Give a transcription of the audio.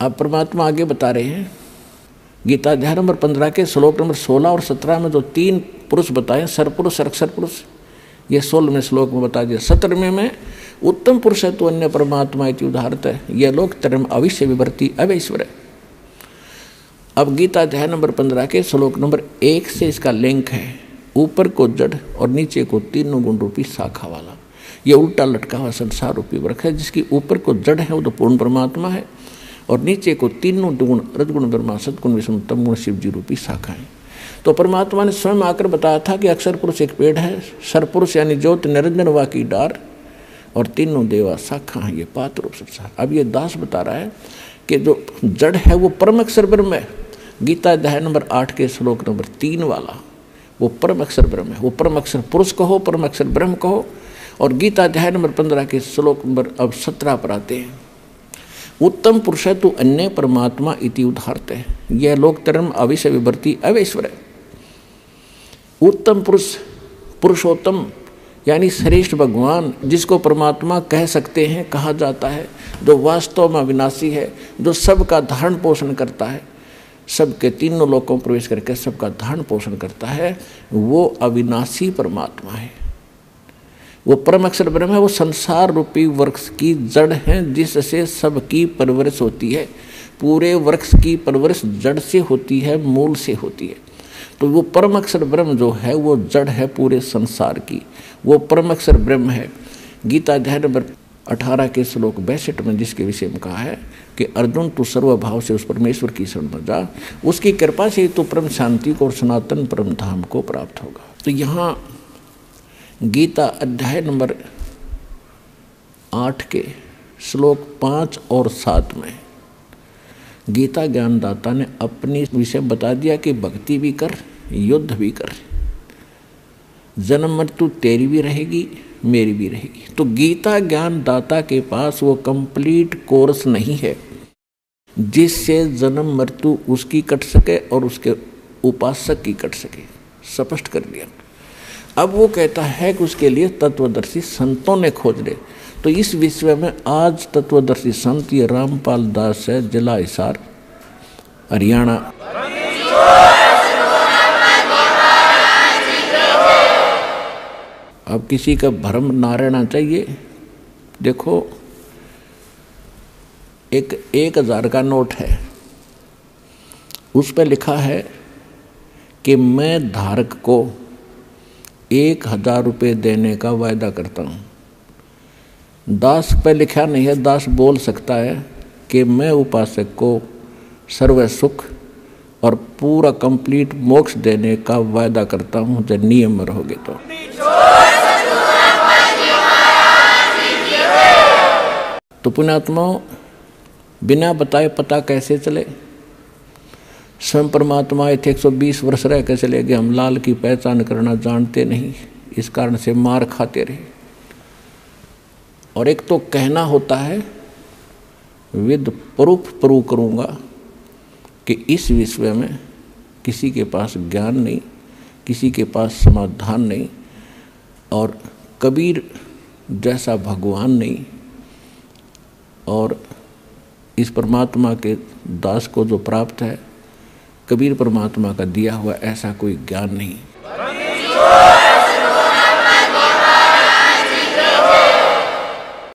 अब परमात्मा आगे बता रहे हैं, गीता अध्याय नंबर 15 के श्लोक नंबर 16 और 17 में जो 3 पुरुष बताए, सरपुरुष, अक्षर पुरुष, ये 16वें श्लोक में बता दिया। 17वें में उत्तम पुरुष है तो अन्य परमात्मा इति उदाहरत है, यह लोक तरम अविश्य विवर्ती अवैश्वर है। अब गीता अध्याय नंबर 15 के श्लोक नंबर 1 से इसका लिंक है, ऊपर को जड़ और नीचे को तीनों गुण रूपी शाखा वाला। ये उल्टा लटका हुआ संसार रूपी वृक्ष है, जिसकी ऊपर को जड़ है वो तो पूर्ण परमात्मा है, और नीचे को तीनों गुण, रजगुण ब्रह्मा, सदगुण विष्णु, तमगुण शिव जी रूपी शाखाएं। तो परमात्मा ने स्वयं आकर बताया था कि अक्षर पुरुष एक पेड़ है, सरपुरुष यानी ज्योत निरंजन वा की डार, और तीनों देवा शाखा है, ये पात रूप संसार। अब ये दास बता रहा है कि जो जड़ है वो परम अक्षर ब्रह्म है। गीता अध्याय नंबर 8 के श्लोक नंबर 3 वाला वो परम अक्षर ब्रह्म है, वो परम अक्षर पुरुष कहो, परम अक्षर ब्रह्म कहो। और गीता अध्याय नंबर 15 के श्लोक नंबर अब 17 पर आते हैं, उत्तम पुरुष है तो अन्य परमात्मा इति उदाहरत है, यह लोक तरम अविश्य विवर्ती अवैश्वर है। उत्तम पुरुष, पुरुषोत्तम यानी श्रेष्ठ भगवान, जिसको परमात्मा कह सकते हैं, कहा जाता है, जो वास्तव में अविनाशी है, जो सबका धारण पोषण करता है, सबके तीनों लोकों में प्रवेश करके सबका धारण पोषण करता है, वो अविनाशी परमात्मा है। वो परम अक्षर ब्रह्म है, वो संसार रूपी वृक्ष की जड़ है, जिससे सबकी परवरिश होती है। पूरे वृक्ष की परवरिश जड़ से होती है, मूल से होती है। तो वो परम अक्षर ब्रह्म जो है वो जड़ है पूरे संसार की, वो परम अक्षर ब्रह्म है। गीता अध्याय नंबर 18 के श्लोक 62 में जिसके विषय में कहा है कि अर्जुन तू सर्वभाव से उस परमेश्वर की शरण में जा, उसकी कृपा से तू परम शांति को और सनातन परम धाम को प्राप्त होगा। तो यहाँ गीता अध्याय नंबर 8 के श्लोक 5 और 7 में गीता ज्ञानदाता ने अपनी विषय बता दिया कि भक्ति भी कर, युद्ध भी कर, जन्म मृत्यु तेरी भी रहेगी, मेरी भी रहेगी। तो गीता ज्ञानदाता के पास वो कंप्लीट कोर्स नहीं है जिससे जन्म मृत्यु उसकी कट सके और उसके उपासक की कट सके, स्पष्ट कर दिया। अब वो कहता है कि उसके लिए तत्वदर्शी संतों ने खोज ले। तो इस विषय में आज तत्वदर्शी संत ये रामपाल दास है, जिला हिसार, हरियाणा। अब किसी का भ्रम ना रहना चाहिए। देखो, एक 1000 का नोट है, उस पर लिखा है कि मैं धारक को 1000 रुपये देने का वायदा करता हूँ। दास पे लिखा नहीं है, दास बोल सकता है कि मैं उपासक को सर्व सुख और पूरा कंप्लीट मोक्ष देने का वायदा करता हूँ जब नियम में रहोगे तो। तो पुण्यात्माओं, बिना बताए पता कैसे चले? स्वयं परमात्मा आए थे, 120 वर्ष रह के चले गए, हम लाल की पहचान करना जानते नहीं, इस कारण से मार खाते रहे। और एक तो कहना होता है, विद प्रूफ प्रूव करूँगा कि इस विषय में किसी के पास ज्ञान नहीं, किसी के पास समाधान नहीं, और कबीर जैसा भगवान नहीं, और इस परमात्मा के दास को जो प्राप्त है, कबीर परमात्मा का दिया हुआ ऐसा कोई ज्ञान नहीं।